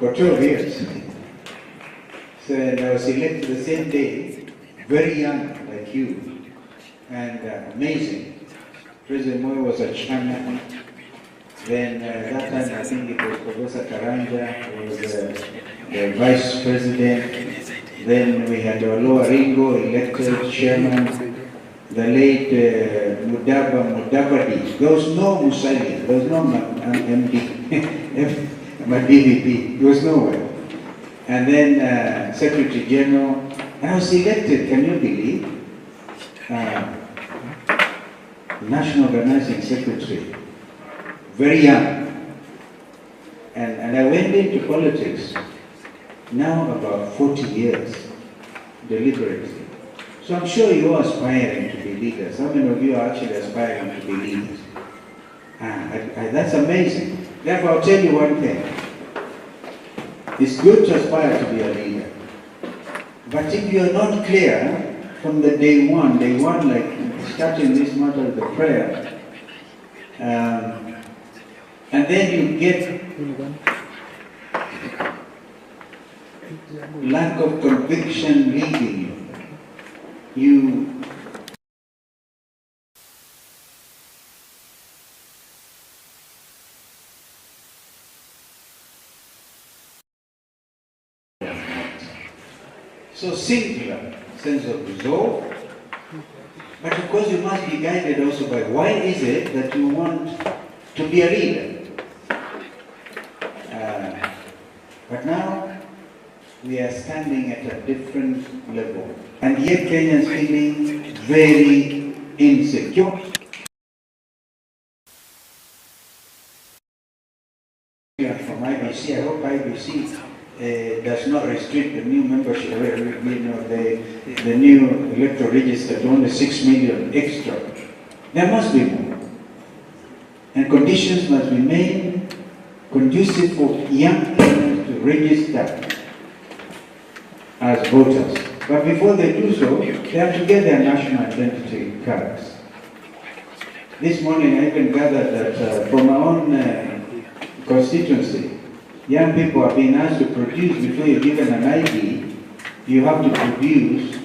for 12 years. So, and I was elected the same day, very young like you, and amazing. President Moi was a chairman. Then that time I think it was Professor Karanja was the vice president. Then we had Lawyer Ringo elected chairman. The late Mudavadi. There was no Musali, there was no MD, my DVP, there was nowhere. And then Secretary General, and I was elected, can you believe? National Organizing Secretary, very young. And I went into politics now about 40 years, deliberately. So I'm sure you are aspiring to be leaders. How many of you are actually aspiring to be leaders? That's amazing. Therefore, I'll tell you one thing. It's good to aspire to be a leader. But if you're not clear from the day one, like starting this matter of the prayer, and then you get lack of conviction leading you. So simpler sense of resolve, but of course you must be guided also by why is it that you want to be a leader. But now we are standing at a different level, and yet Kenyans feeling very insecure. From IBC, I hope IBC does not restrict the new membership, the new electoral register to only 6 million extra. There must be more. And conditions must be made conducive for young Kenyans to register as voters. But before they do so, they have to get their national identity cards. This morning I even gathered that from our own constituency, young people are being asked to produce, before you're given an ID, you have to produce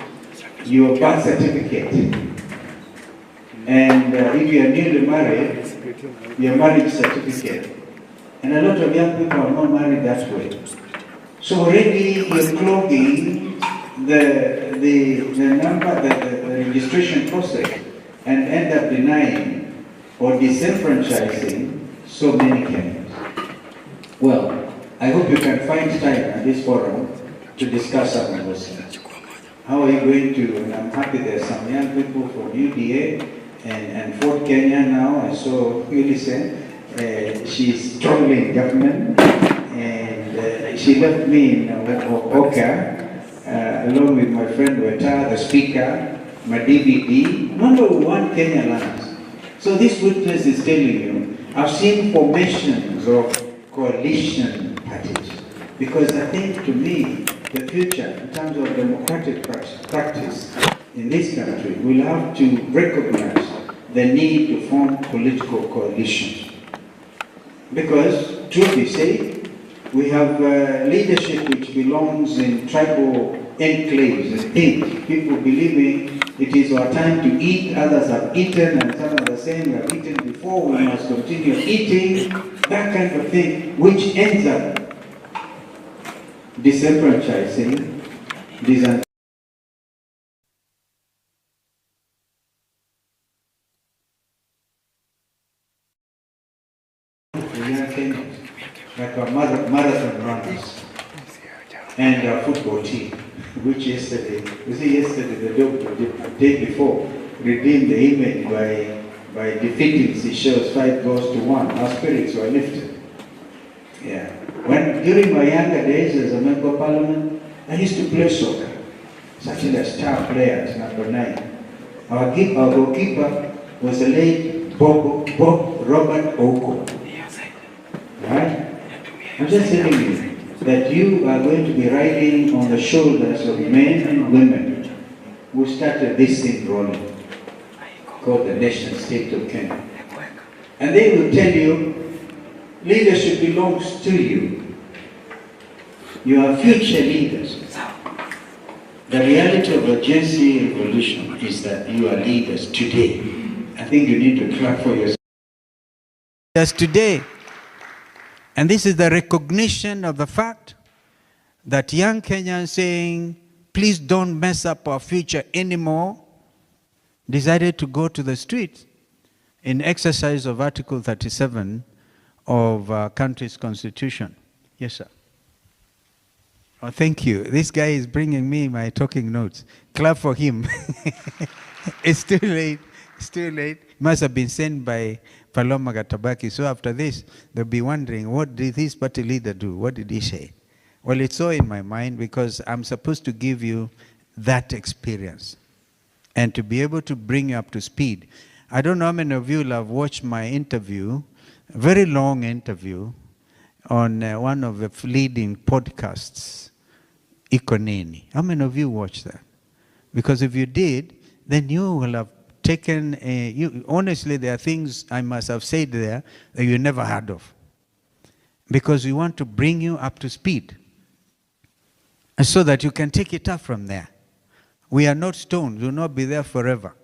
your birth certificate. And if you are newly married, your marriage certificate. And a lot of young people are not married that way. So already you're clogging the number, the registration process, and end up denying or disenfranchising so many Kenyans. Well, I hope you can find time at this forum to discuss some of those things. How are you going to, and I'm happy there's some young people from UDA and Fort Kenya now. I saw Ulysses, she's strongly in government, and she left me in Oka, along with my friend Weta, the speaker, my DVD, number one Kenya lands. So this witness is telling you, I've seen formations of coalition parties, because I think, to me, the future in terms of democratic practice in this country will have to recognize the need to form political coalitions. Because, truthfully say, we have leadership which belongs in tribal enclaves and things. People believing it is our time to eat, others have eaten, and some are saying we have eaten before, we must continue eating, that kind of thing, which ends up disenfranchising, like our marathon runners and our football team, which yesterday, the day before, redeemed the image by defeating Seychelles 5-1. Our spirits were lifted. Yeah. During my younger days as a member of parliament, I used to play soccer. Such a star player at number 9. Our goalkeeper was the late Bob Robert Oko. Right? I'm just telling you that you are going to be riding on the shoulders of men and women who started this thing rolling, called the nation state of Kenya. And they will tell you, leadership belongs to you. You are future leaders. The reality of a Gen Z revolution is that you are leaders today. I think you need to clap for yourself. Yes, today. And this is the recognition of the fact that young Kenyans saying, please don't mess up our future anymore, decided to go to the streets in exercise of Article 37 of our country's constitution. Yes, sir. Oh, thank you. This guy is bringing me my talking notes. Clap for him. It's too late. It's too late. It must have been sent by Paloma Gatabaki. So after this, they'll be wondering, what did this party leader do? What did he say? Well, it's so in my mind because I'm supposed to give you that experience and to be able to bring you up to speed. I don't know how many of you will have watched my interview, a very long interview, on one of the leading podcasts, Ikoneni. How many of you watched that? Because if you did, then you will have taken, honestly, there are things I must have said there that you never heard of. Because we want to bring you up to speed. And so that you can take it up from there. We are not stones, we will not be there forever.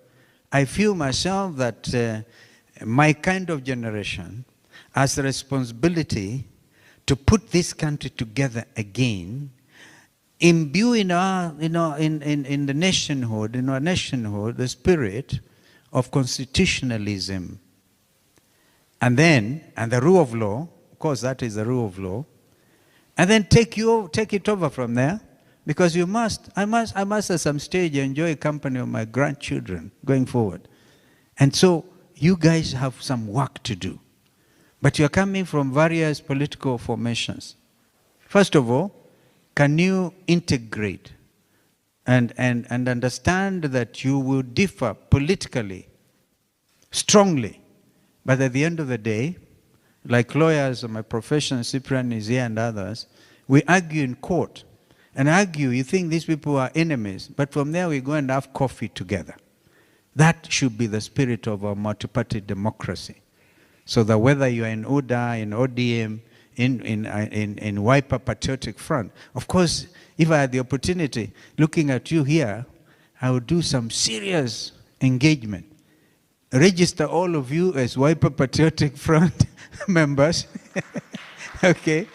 I feel myself that my kind of generation has the responsibility to put this country together again, imbue in our, in the nationhood, in our nationhood, the spirit of constitutionalism. And then, and the rule of law, of course that is the rule of law, and then take it over from there, because I must at some stage enjoy the company of my grandchildren going forward. And so you guys have some work to do. But you're coming from various political formations. First of all, can you integrate and understand that you will differ politically, strongly, but at the end of the day, like lawyers of my profession, Cyprian is here and others, we argue in court. And argue, you think these people are enemies, but from there we go and have coffee together. That should be the spirit of our multi-party democracy. So that whether you are in UDA, in ODM, in Wiper Patriotic Front, of course, if I had the opportunity, looking at you here, I would do some serious engagement. Register all of you as Wiper Patriotic Front members, okay?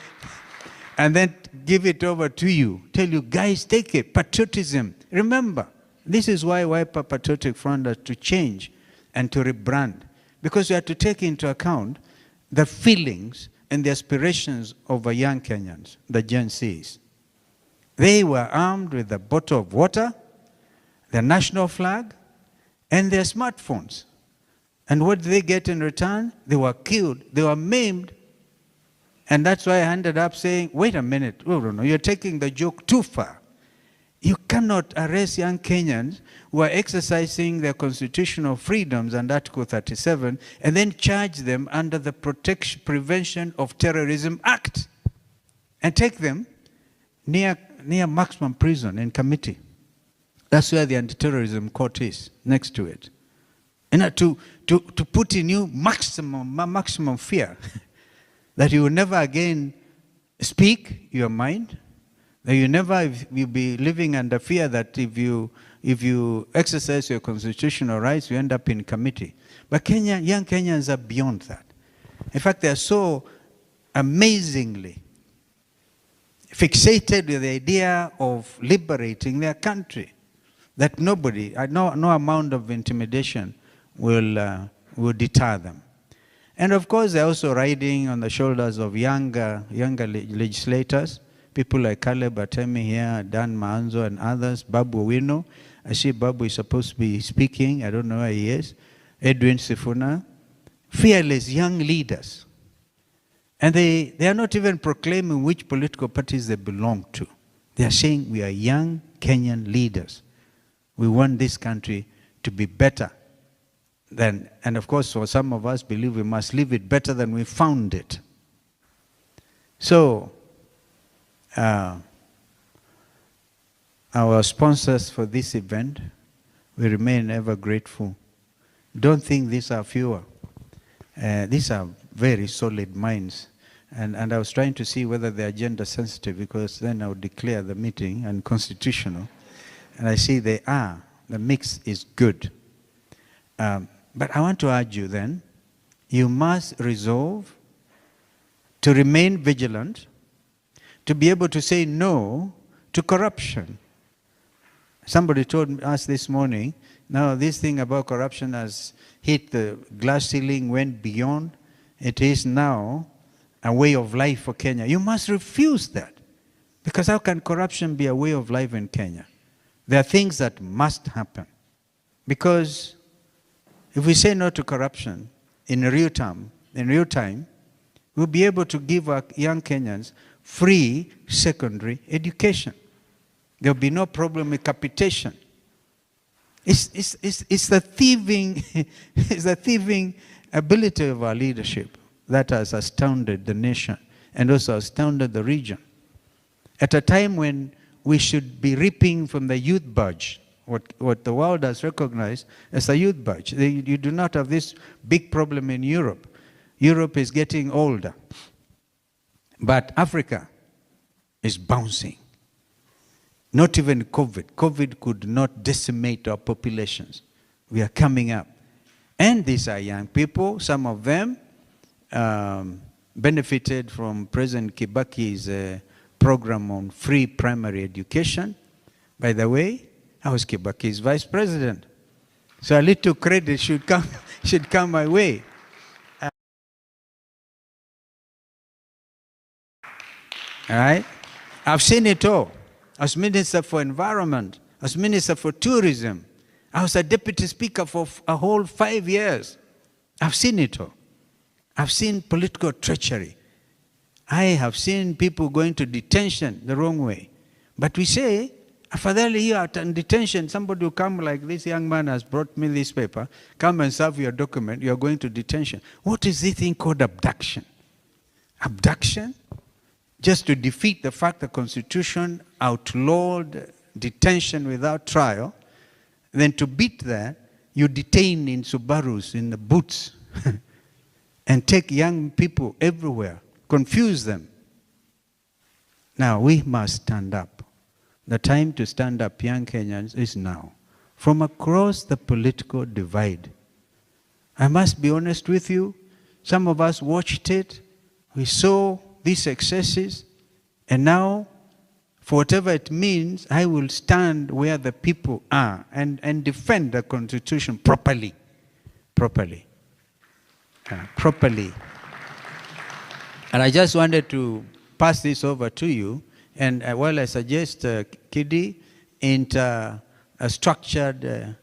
And then give it over to you. Tell you, guys, take it. Patriotism. Remember, this is why Wiper Patriotic Front has to change and to rebrand. Because you have to take into account the feelings and the aspirations of the young Kenyans, the Gen Zs. They were armed with a bottle of water, their national flag, and their smartphones. And what did they get in return? They were killed, they were maimed. And that's why I ended up saying, wait a minute, oh, no, you're taking the joke too far. You cannot arrest young Kenyans who are exercising their constitutional freedoms under Article 37 and then charge them under the Prevention of Terrorism Act and take them near maximum prison in committee. That's where the anti-terrorism court is, next to it. And to put in you maximum fear that you will never again speak your mind, that you never will be living under fear that if you exercise your constitutional rights, you end up in committee. But young Kenyans are beyond that. In fact, they are so amazingly fixated with the idea of liberating their country that nobody, no amount of intimidation will deter them. And of course, they're also riding on the shoulders of younger legislators, people like Caleb Atemi here, Dan Maanzo and others, Babu Wino. I see Babu is supposed to be speaking. I don't know where he is. Edwin Sifuna. Fearless young leaders. And they are not even proclaiming which political parties they belong to. They are saying we are young Kenyan leaders. We want this country to be better than, and of course for some of us believe we must leave it better than we found it. So, our sponsors for this event, we remain ever grateful. Don't think these are fewer. These are very solid minds. And I was trying to see whether they are gender sensitive, because then I would declare the meeting unconstitutional. And I see they are. The mix is good. But I want to urge you then, you must resolve to remain vigilant, to be able to say no to corruption. Somebody told us this morning, now this thing about corruption has hit the glass ceiling, went beyond. It is now a way of life for Kenya. You must refuse that. Because how can corruption be a way of life in Kenya? There are things that must happen. Because if we say no to corruption in real time, we'll be able to give our young Kenyans free secondary education. There'll be no problem with capitation. It's the thieving, it's the thieving ability of our leadership that has astounded the nation and also astounded the region. At a time when we should be reaping from the youth budge, what the world has recognized as a youth budge. You do not have this big problem in Europe. Europe is getting older. But Africa is bouncing. Not even COVID. COVID could not decimate our populations. We are coming up. And these are young people. Some of them benefited from President Kibaki's program on free primary education. By the way, I was Kibaki's vice president. So a little credit should come my way. All right? I've seen it all. I was Minister for Environment. I was Minister for Tourism. I was a Deputy Speaker for a whole 5 years. I've seen it all. I've seen political treachery. I have seen people going to detention the wrong way. But we say, afadhali here at detention, somebody will come like this young man has brought me this paper, come and serve your document, you're going to detention. What is this thing called abduction? Abduction? Just to defeat the fact the Constitution outlawed detention without trial, then to beat that, you detain in Subarus, in the boots, and take young people everywhere, confuse them. Now, we must stand up. The time to stand up, young Kenyans, is now. From across the political divide. I must be honest with you, some of us watched it, we saw these excesses, and now, for whatever it means, I will stand where the people are and defend the Constitution properly. Properly. And I just wanted to pass this over to you, and while I suggest, Kidi, a structured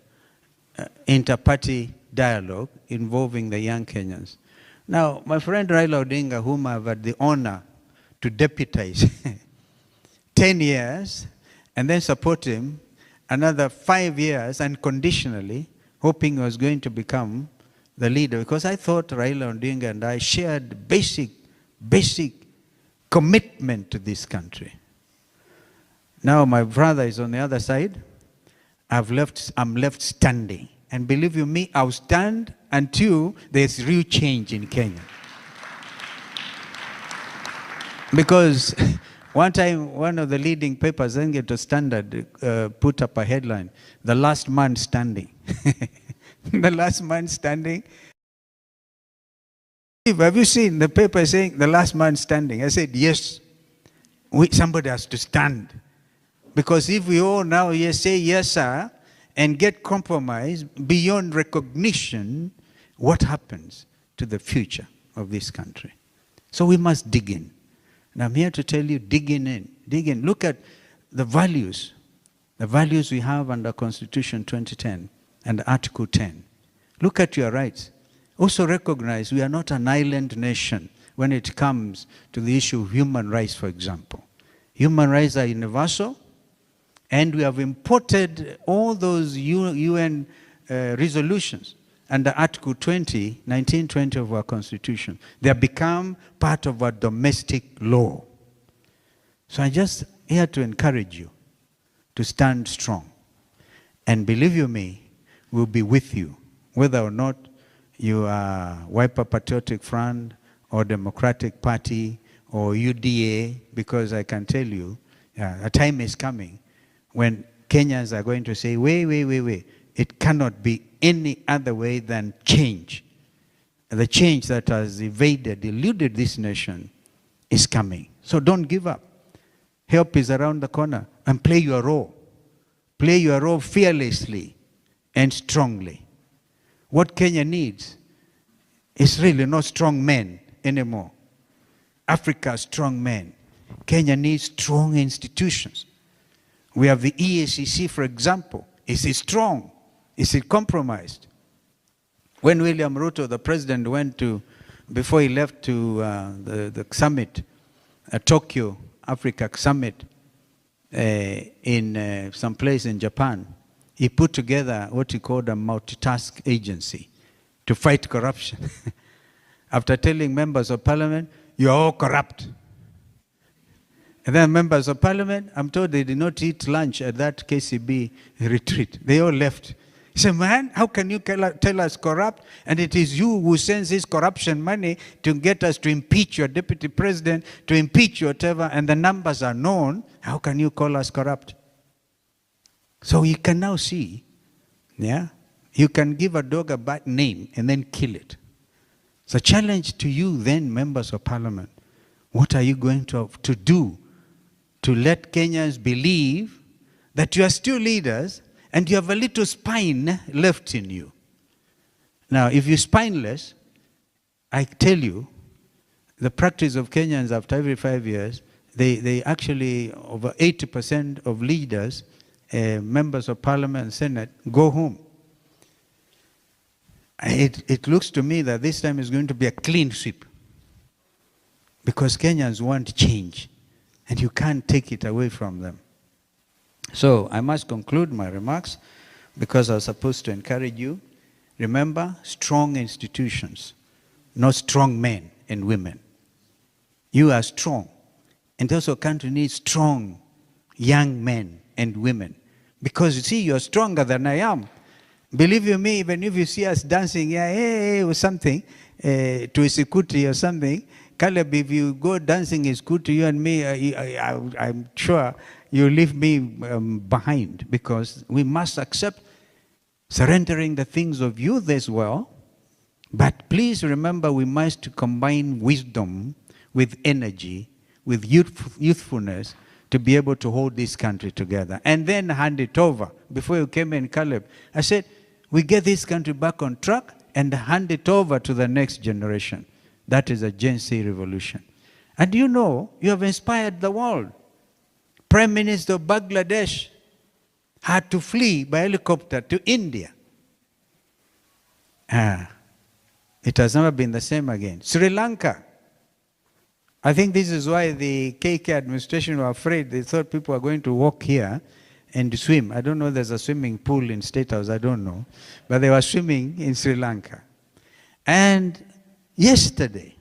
inter-party dialogue involving the young Kenyans. Now, my friend Raila Odinga, whom I've had the honor to deputize 10 years, and then support him another 5 years unconditionally, hoping he was going to become the leader, because I thought Raila Odinga and I shared basic commitment to this country. Now my brother is on the other side. I'm left standing. And believe you me, I'll stand until there's real change in Kenya. Because one time, one of the leading papers, then get to Standard, put up a headline, "The Last Man Standing." The last man standing. Have you seen the paper saying the last man standing? I said, yes, somebody has to stand. Because if we all now say yes, sir, and get compromised beyond recognition, what happens to the future of this country? So we must dig in. And I'm here to tell you, dig in. Look at the values we have under Constitution 2010 and Article 10. Look at your rights. Also recognize we are not an island nation when it comes to the issue of human rights, for example. Human rights are universal, and we have imported all those UN resolutions under Article 20, 1920 of our Constitution. They have become part of our domestic law. So I'm just here to encourage you to stand strong. And believe you me, we'll be with you, whether or not you are Wiper Patriotic Front or Democratic Party or UDA, because I can tell you, a time is coming when Kenyans are going to say, wait. It cannot be any other way than change. The change that has eluded this nation is coming. So don't give up. Help is around the corner, and play your role. Play your role fearlessly and strongly. What Kenya needs is really not strong men anymore. Africa, strong men. Kenya needs strong institutions. We have the EACC, for example. Is it strong? Is it compromised? When William Ruto, the president, went to, before he left to the summit, Tokyo, Africa summit, in some place in Japan, he put together what he called a multitask agency to fight corruption. After telling members of parliament, you're all corrupt. And then members of parliament, I'm told they did not eat lunch at that KCB retreat. They all left. He said, man, how can you tell us corrupt? And it is you who sends this corruption money to get us to impeach your deputy president, to impeach whatever, and the numbers are known. How can you call us corrupt? So you can now see, yeah, you can give a dog a bad name and then kill it. It's a challenge to you then, members of parliament. What are you going to do to let Kenyans believe that you are still leaders and you have a little spine left in you? Now, if you're spineless, I tell you, the practice of Kenyans after every 5 years, they actually, over 80% of leaders, members of parliament and senate, go home. It looks to me that this time is going to be a clean sweep, because Kenyans want change, and you can't take it away from them. So I must conclude my remarks, because I was supposed to encourage you. Remember, strong institutions, not strong men and women. You are strong. And also a country needs strong young men and women. Because you see, you're stronger than I am. Believe you me, even if you see us dancing, yeah, hey, or something, to a sikuti or something, Caleb, if you go dancing Iskuti, you and me, I'm sure you leave me behind, because we must accept surrendering the things of youth as well. But please remember, we must combine wisdom with energy, with youthfulness, to be able to hold this country together. And then hand it over. Before you came in, Caleb, I said, we get this country back on track and hand it over to the next generation. That is a Gen Z revolution. And you know, you have inspired the world. Prime Minister of Bangladesh had to flee by helicopter to India. It has never been the same again. Sri Lanka. I think this is why the KK administration were afraid. They thought people were going to walk here and swim. I don't know, there's a swimming pool in State House, I don't know. But they were swimming in Sri Lanka. And yesterday,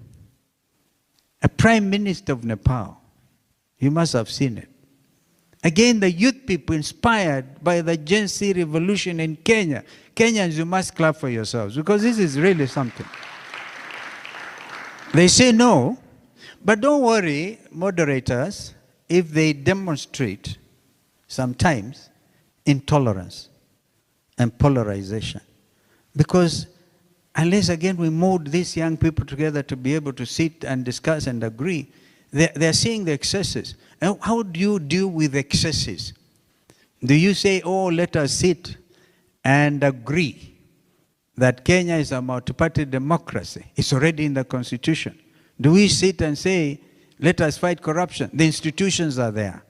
a Prime Minister of Nepal, you must have seen it. Again, the youth people inspired by the Gen Z revolution in Kenya. Kenyans, you must clap for yourselves, because this is really something. They say no, but don't worry, moderators, if they demonstrate sometimes intolerance and polarization. Because unless, again, we mold these young people together to be able to sit and discuss and agree, they're seeing the excesses. And how do you deal with excesses? Do you say, oh, let us sit and agree that Kenya is a multi-party democracy? It's already in the Constitution. Do we sit and say, let us fight corruption? The institutions are there.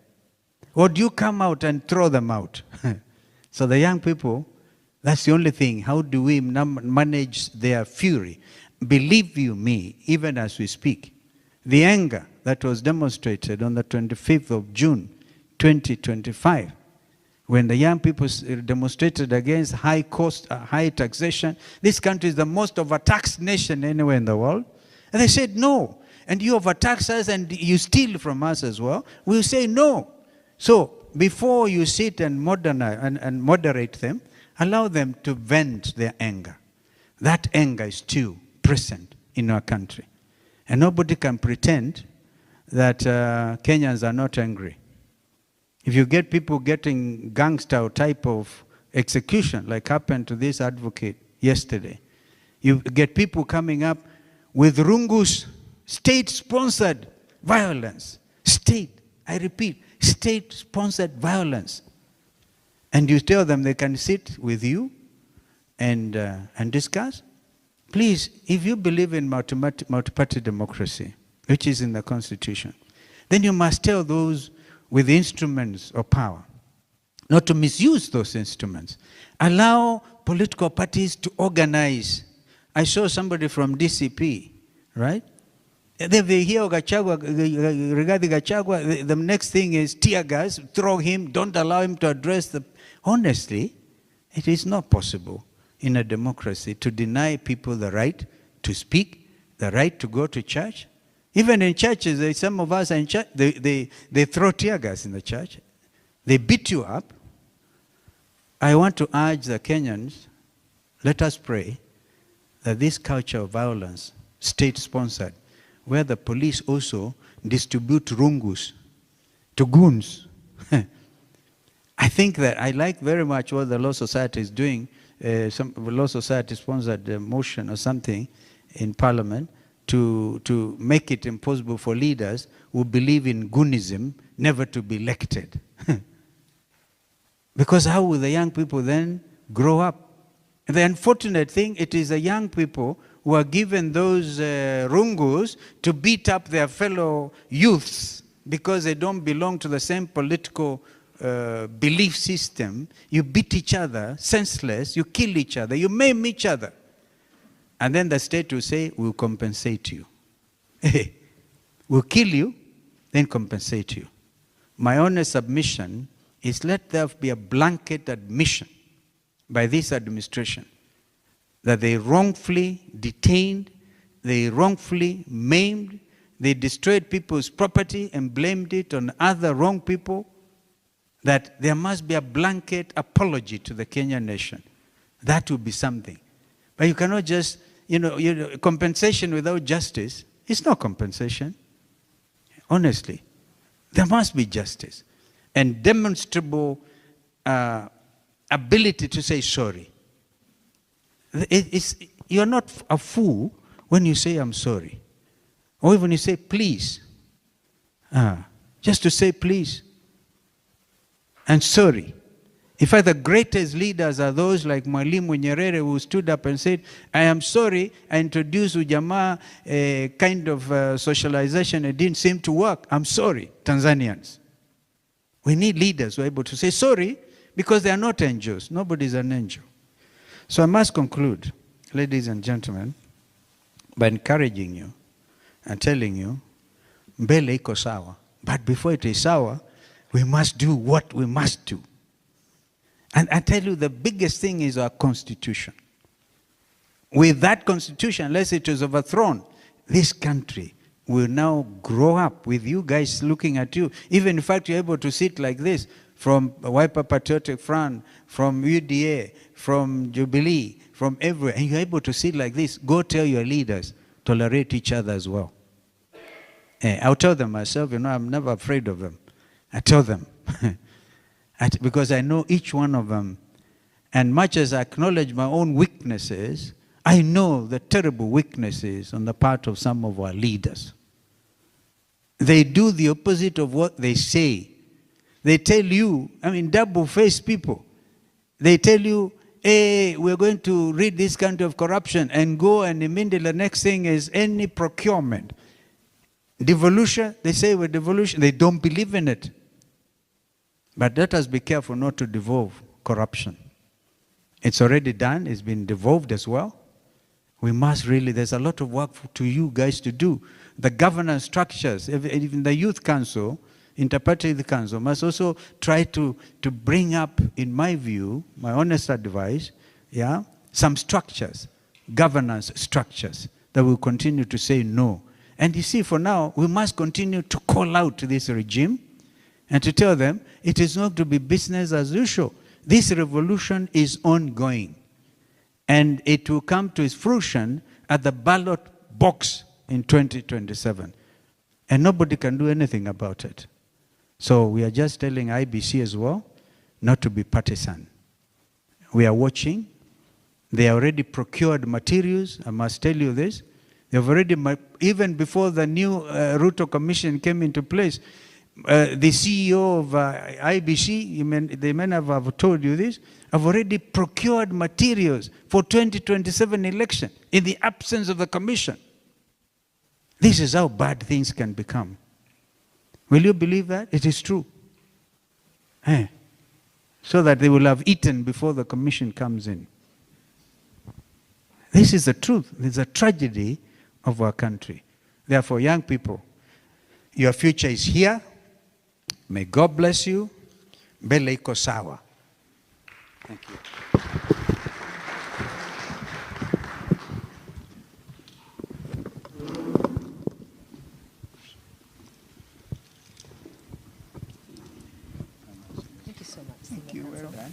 Or do you come out and throw them out? So the young people, that's the only thing. How do we manage their fury? Believe you me, even as we speak, the anger that was demonstrated on the 25th of June, 2025, when the young people demonstrated against high cost, high taxation. This country is the most overtaxed nation anywhere in the world. And they said no. And you overtax us and you steal from us as well. We'll say no. So before you sit and moderate them, allow them to vent their anger. That anger is still present in our country. And nobody can pretend that Kenyans are not angry. If you get people getting gangster type of execution, like happened to this advocate yesterday, you get people coming up with rungus, state-sponsored violence. I repeat, state-sponsored violence. And you tell them they can sit with you and discuss. Please, if you believe in multi-party democracy, which is in the Constitution, then you must tell those with instruments of power not to misuse those instruments. Allow political parties to organize. I saw somebody from DCP, right? They hear Gachagua, rigathigachagua, the next thing is tear gas, throw him, don't allow him to address the... Honestly, it is not possible in a democracy to deny people the right to speak, the right to go to church. Even in churches, some of us are in church, they throw tear gas in the church. They beat you up. I want to urge the Kenyans, let us pray that this culture of violence, state-sponsored, where the police also distribute rungus to goons. I think that I like very much what the Law Society is doing. Some Law Society sponsored a motion or something in Parliament to make it impossible for leaders who believe in goonism never to be elected. Because how will the young people then grow up? The unfortunate thing, it is the young people who are given those rungus to beat up their fellow youths because they don't belong to the same political belief system. You beat each other, senseless, you kill each other, you maim each other. And then the state will say, we'll compensate you. We'll kill you, then compensate you. My honest submission is let there be a blanket admission by this administration that they wrongfully detained, they wrongfully maimed, they destroyed people's property and blamed it on other wrong people, that there must be a blanket apology to the Kenyan nation. That would be something. But you cannot just, compensation without justice is not compensation. Honestly. There must be justice and demonstrable ability to say sorry. You're not a fool when you say, I'm sorry. Or when you say, please. Just to say, please. And sorry. In fact, the greatest leaders are those like Mwalimu Nyerere, who stood up and said, I am sorry, I introduced Ujamaa a kind of socialization. It didn't seem to work. I'm sorry, Tanzanians. We need leaders who are able to say sorry because they are not angels. Nobody is an angel. So I must conclude, ladies and gentlemen, by encouraging you and telling you, mbele iko sawa. But before it is sawa, we must do what we must do. And I tell you, the biggest thing is our constitution. With that constitution, unless it is overthrown, this country will now grow up with you guys looking at you. Even in fact, you're able to sit like this from Wiper Patriotic Front, from UDA, from Jubilee, from everywhere. And you're able to sit like this. Go tell your leaders, tolerate each other as well. I'll tell them myself, I'm never afraid of them. I tell them. Because I know each one of them. And much as I acknowledge my own weaknesses, I know the terrible weaknesses on the part of some of our leaders. They do the opposite of what they say. They tell you, double-faced people. They tell you, hey, we're going to rid this country of corruption, and go and immediately the next thing is any procurement. Devolution, they say we're devolution. They don't believe in it. But let us be careful not to devolve corruption. It's already done. It's been devolved as well. We must really, there's a lot of work to you guys to do. The governance structures, even the youth council, interparty council, must also try to bring up, in my view, my honest advice, some structures, governance structures, that will continue to say no. And you see, for now, we must continue to call out to this regime and to tell them it is not to be business as usual. This revolution is ongoing. And it will come to its fruition at the ballot box in 2027. And nobody can do anything about it. So we are just telling IBC as well not to be partisan. We are watching. They already procured materials. I must tell you this. They've already, even before the new Ruto Commission came into place, the CEO of IBC, they may have told you this, have already procured materials for 2027 election in the absence of the commission. This is how bad things can become. Will you believe that? It is true. So that they will have eaten before the commission comes in. This is the truth. This is a tragedy of our country. Therefore, young people, your future is here. May God bless you. Mbele iko sawa. Thank you. Thank you so much. Thank you. Well done.